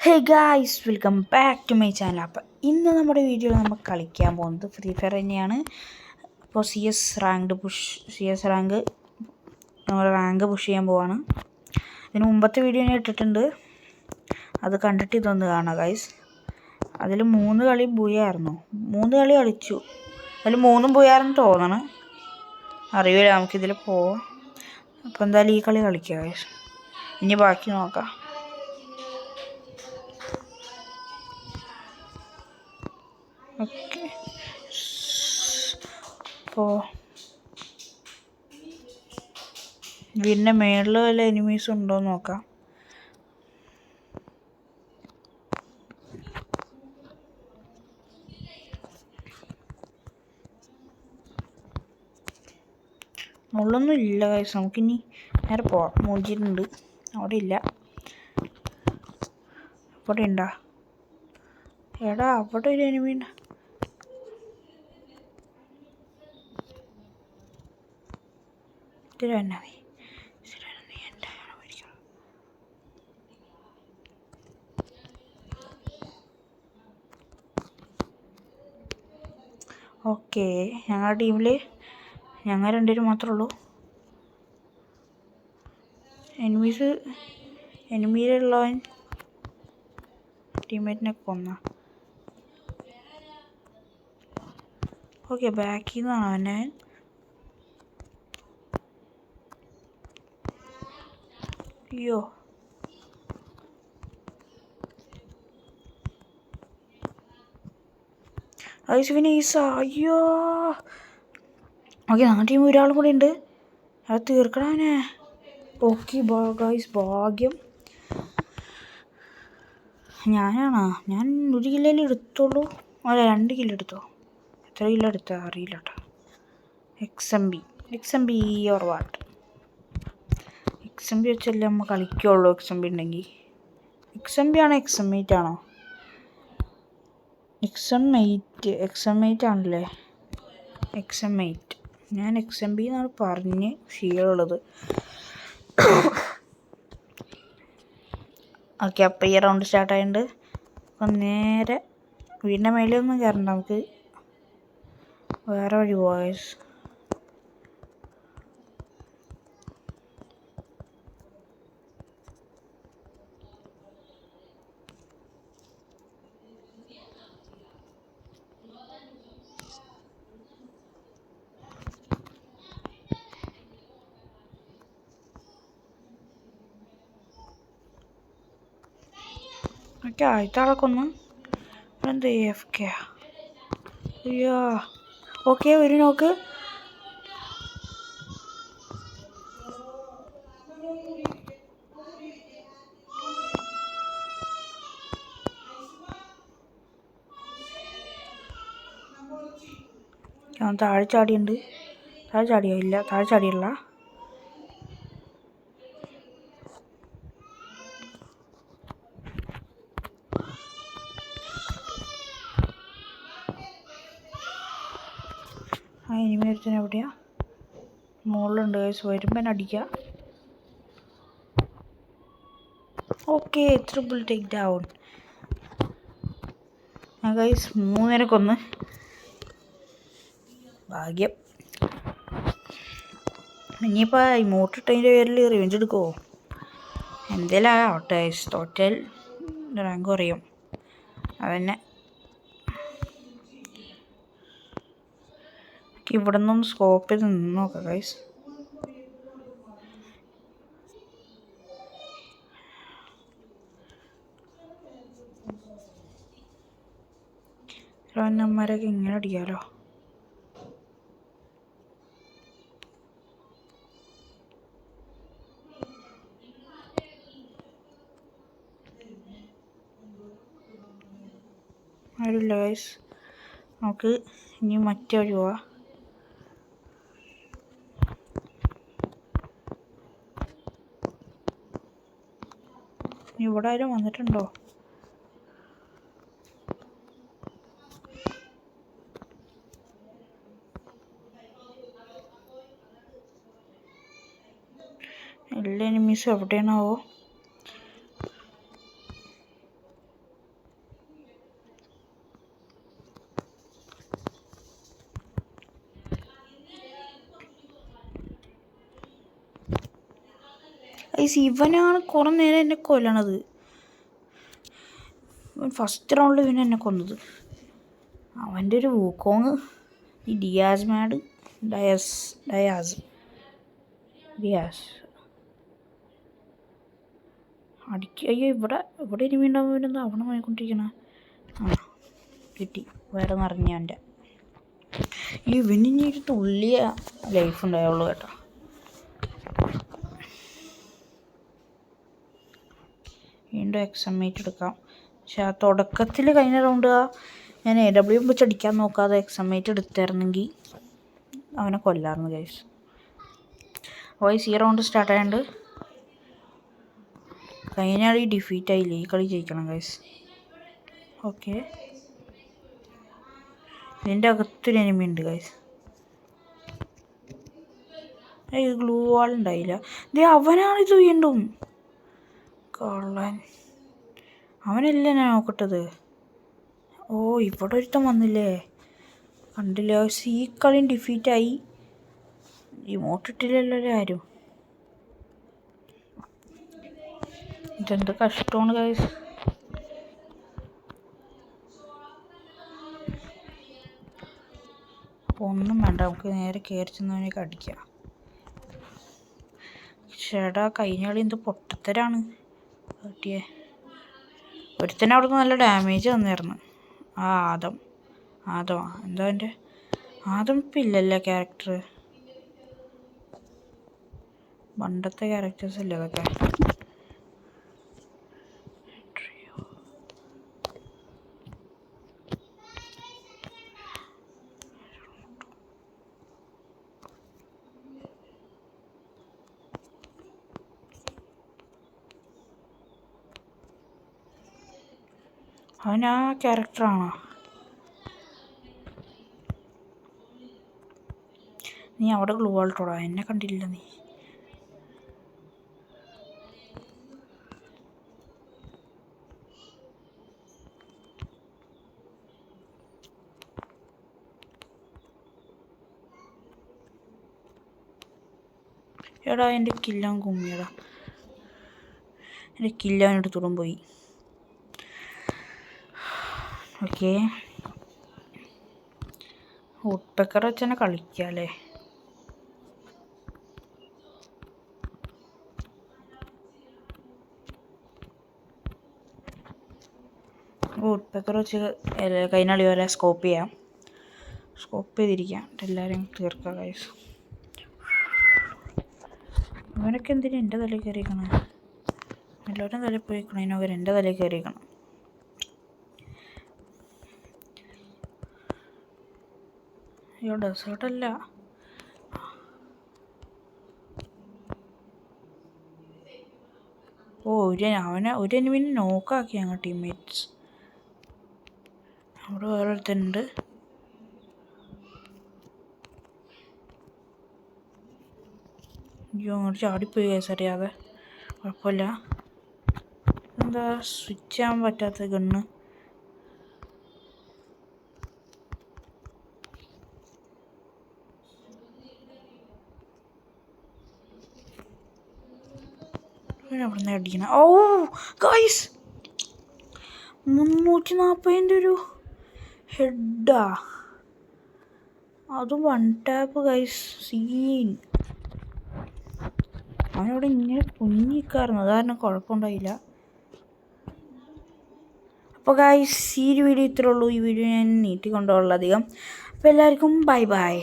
Hey guys, welcome back to my channel. അപ്പോൾ ഇന്ന് നമ്മുടെ വീഡിയോയിൽ നമ്മൾ കളിക്കാൻ പോകുന്നത് ഫ്രീ ഫയർ തന്നെയാണ്. അപ്പോൾ സി എസ് റാങ്ക് നമ്മൾ റാങ്ക് പുഷ് ചെയ്യാൻ പോവാണ്. ഇതിന് മുമ്പത്തെ വീഡിയോ ഞാൻ ഇട്ടിട്ടുണ്ട്, അത് കണ്ടിട്ട് ഇതൊന്ന് കാണാം ഗായ്സ്. അതിൽ 3 കളി ബൂയായിരുന്നു. 3 കളി കളിച്ചു, അതിൽ 3 ബൂയായിരുന്നു തോന്നണം, അറിയില്ല. നമുക്കിതിൽ പോവാം. അപ്പോൾ എന്തായാലും ഈ കളി കളിക്കാം ഗായ്സ്, ഇനി ബാക്കി നോക്കാം. ഓക്കെ, അപ്പോൾ വീടിൻ്റെ മേളിൽ വല്ല എനിമീസ് ഉണ്ടോ എന്ന് നോക്കാം. മുള്ളൊന്നും ഇല്ല ഗൈസ്, നമുക്കിനി നേരെ പോവാം. മൂജിയിട്ടുണ്ട്, അവിടെ ഇല്ല. അവിടെ ഉണ്ടോ? എടാ, അവിടെ ഒരു എനിമി ഉണ്ട്. ഓക്കെ, ഞങ്ങളുടെ ടീമിൽ ഞങ്ങൾ 2 പേര് മാത്രമേ ഉള്ളൂ. എനിമിയിലുള്ളവൻ ടീംമേറ്റിനെ കൊന്ന. ഓക്കെ, ബാക്കിൽ നിന്നാണ് അവനെ. അയ്യോ, അയ്യോ. ഓക്കെ, ഞങ്ങളുടെ ടീം ഒരാളും കൂടെ ഉണ്ട്, അത് തീർക്കണം അവനെ. ഓക്കെ ഗൈസ്, ഭാഗ്യം. ഞാൻ 1 കില്ലേലും എടുത്തോളൂ, അല്ല 2 കിലോ എടുത്തോ. എത്ര കിലോ എടുത്താൽ അറിയില്ല കേട്ടോ. XMB or what? XMB വെച്ചല്ലേ നമ്മൾ കളിക്കുള്ളൂ. XMB ഉണ്ടെങ്കിൽ XMB ആണോ XM8 ആണോ? XM8 ആണല്ലേ. XM8. ഞാൻ XMB എന്നാണ് പറഞ്ഞ് ശീലമുള്ളത്. ഓക്കെ, അപ്പോൾ ഈ റൗണ്ട് സ്റ്റാർട്ടായിട്ടുണ്ട്. അപ്പം നേരെ വീടിൻ്റെ മേലെയൊന്നും കയറണ്ട, നമുക്ക് വേറെ വഴി പോയേഴ്സ്. ഓക്കെ, ആദ്യത്തെ ആളെ കൊന്ന്. എന്ത് AFK? അയ്യോ. ഓക്കെ, ഒരു നോക്ക്. ഞാൻ താഴെ ചാടിയുണ്ട്. താഴെ ചാടിയോ? ഇല്ല, താഴെ ചാടിയല്ല. ആ എനിമി ഒരുത്തൻ എവിടെയാ? മുകളിലുണ്ട് ഗൈസ്, വരുമ്പൻ അടിക്കാം. Okay, triple take down. Guys 3 പേരെ കൊന്ന്, ഭാഗ്യം. ഇനിയിപ്പോൾ ഇമോട്ടിട്ടതിൻ്റെ പേരിൽ റിവെഞ്ച് എടുക്കുമോ? എന്തേലും ആവട്ടെ ഗൈസ്, ടോട്ടൽ റാങ്ക് കുറയും, അതന്നെ. ഇവിടെ നിന്നൊന്ന് സ്കോപ്പ് ചെയ്ത് നിന്ന് നോക്കാം ഗൈസ്. റണ്ണന്മാരൊക്കെ ഇങ്ങനെ അടിക്കാമല്ലോ. ആരുമില്ല ഗൈസ്, നമുക്ക് ഇനി മറ്റേ വഴി പോവാം. ഇവിടെ ആരും വന്നിട്ടുണ്ടോ? എല്ലാ എനിമീസും എവിടെയാണാവോ? ഗൈസ് ഇവനാണ് കുറേ നേരം എന്നെ കൊല്ലണത്. ഫസ്റ്റ് റൗണ്ടിൽ ഇവൻ എന്നെ കൊന്നത്. അവൻ്റെ ഒരു വൂക്കോങ് ഈ ഡിയാസ് അടിക്കുക. അയ്യോ ഇവിടെ ഇനിമി ഉണ്ടാകുമ്പോൾ അവിടെ നോക്കിക്കൊണ്ടിരിക്കണ. ആ കിട്ടി, വേറെ നിറഞ്ഞ എൻ്റെ ഈ ഇവനിനി ഒരു തുള്ളിയ ലൈഫ് ഉണ്ടായുള്ളൂ കേട്ടോ. വീണ്ടും എക്സമേറ്റ് എടുക്കാം. പക്ഷെ ആ തുടക്കത്തിൽ കഴിഞ്ഞ റൗണ്ട് ഞാൻ AW വെച്ച് അടിക്കാൻ നോക്കാതെ എക്സമേറ്റ് എടുത്തായിരുന്നെങ്കിൽ അവനെ കൊല്ലായിരുന്നു ഗൈസ്. വോയിസ് ഈ റൗണ്ട് സ്റ്റാർട്ട് ആയതുകൊണ്ട് കഴിഞ്ഞ കളി ഡിഫീറ്റ് ആയില്ലേ, ഈ കളി ജയിക്കണം ഗൈസ്. ഓക്കെ, ഇതിൻ്റെ അകത്തൊരു എനിമി ഉണ്ട് ഗൈസ്. ഗ്ലൂ വാൾ ഉണ്ടായില്ല. ഇത് അവനാണിത് വീണ്ടും കള്ളൻ. അവനല്ലേ ഞാൻ നോക്കട്ടത്. ഓ ഇവിടെ ഒരുത്തം വന്നില്ലേ, കണ്ടില്ല. ഈ കളിയും ഡിഫീറ്റായി. ഇമോട്ട് ഇട്ടില്ലല്ലോ ആരും. ഇതെന്ത് കഷ്ടമാണ് ഗൈസ്. അപ്പോൾ ഒന്നും വേണ്ട, നമുക്ക് നേരെ കയറി ചെന്നവനേക്ക് അടിക്കാം. ചേട്ടാ കഴിഞ്ഞ കളി എന്ത് പൊട്ടത്തരാണ് കിട്ടിയേ. ഒരുത്തന്നെ അവിടെ നിന്ന് നല്ല ഡാമേജ് തന്നിരുന്നു. ആ ആദം എന്താ എൻ്റെ ആദം ഇപ്പം ഇല്ലല്ലേ ക്യാരക്ടർ. പണ്ടത്തെ ക്യാരക്ടേഴ്സ് അല്ലേ അതൊക്കെ. അവൻ ആ ക്യാരക്ടറാണോ? നീ അവിടെ ഗ്ലൂ ആൾട്ടോടാ, എന്നെ കണ്ടില്ല നീ. എടാ എൻ്റെ കില്ലാൻ കുമ്മിയടാ, എൻ്റെ കില്ലാനെടുത്തോളം പോയി. ഓക്കെ, വുഡ്പെക്കർ വെച്ച് തന്നെ കളിക്കാല്ലേ. വുഡ്പെക്കർ വെച്ച് കഴിഞ്ഞ കളി പോലെ സ്കോപ്പ് ചെയ്തിരിക്കാം. എല്ലാവരും തീർക്കാം ഗൈസ്. ഇവനൊക്കെ എന്തിനാ എൻ്റെ തലയിൽ കയറിയിരിക്കണം? എല്ലാവരും തലയിൽ പോയിക്കണം, ഇതിനവർ എൻ്റെ തലയിൽ കയറിയിരിക്കണം. അയ്യോ ഡെസേർട്ടല്ല. ഓ ഒരു എനിമിനെ നോക്കാക്കി ഞങ്ങൾ ടീംമേറ്റ്സ്. അവിടെ വേറൊരുത്തനുണ്ട്. അയ്യോ അങ്ങോട്ട് ചാടിപ്പോയി കേസ് അറിയാതെ. കുഴപ്പമില്ല. എന്താ സ്വിച്ച് ചെയ്യാൻ പറ്റാത്ത ഗണ്ണ്. അവിടെ നിന്ന് അടിക്കണം. ഓ ഗൈസ് 340 ഒരു ഹെഡാ, അത് 1 ടാപ്പ് ഗൈസ്. സീൻ. അവനവിടെ ഇങ്ങനെ കുഞ്ഞിക്കായിരുന്നു, അത് കാരണം കുഴപ്പമുണ്ടായില്ല. അപ്പോൾ ഗൈസ് ഈ ഒരു വീഡിയോ ഇത്രേ ഉള്ളൂ. ഈ വീഡിയോ ഞാൻ നീട്ടിക്കൊണ്ടുള്ള അധികം. അപ്പോൾ എല്ലാവർക്കും ബൈ.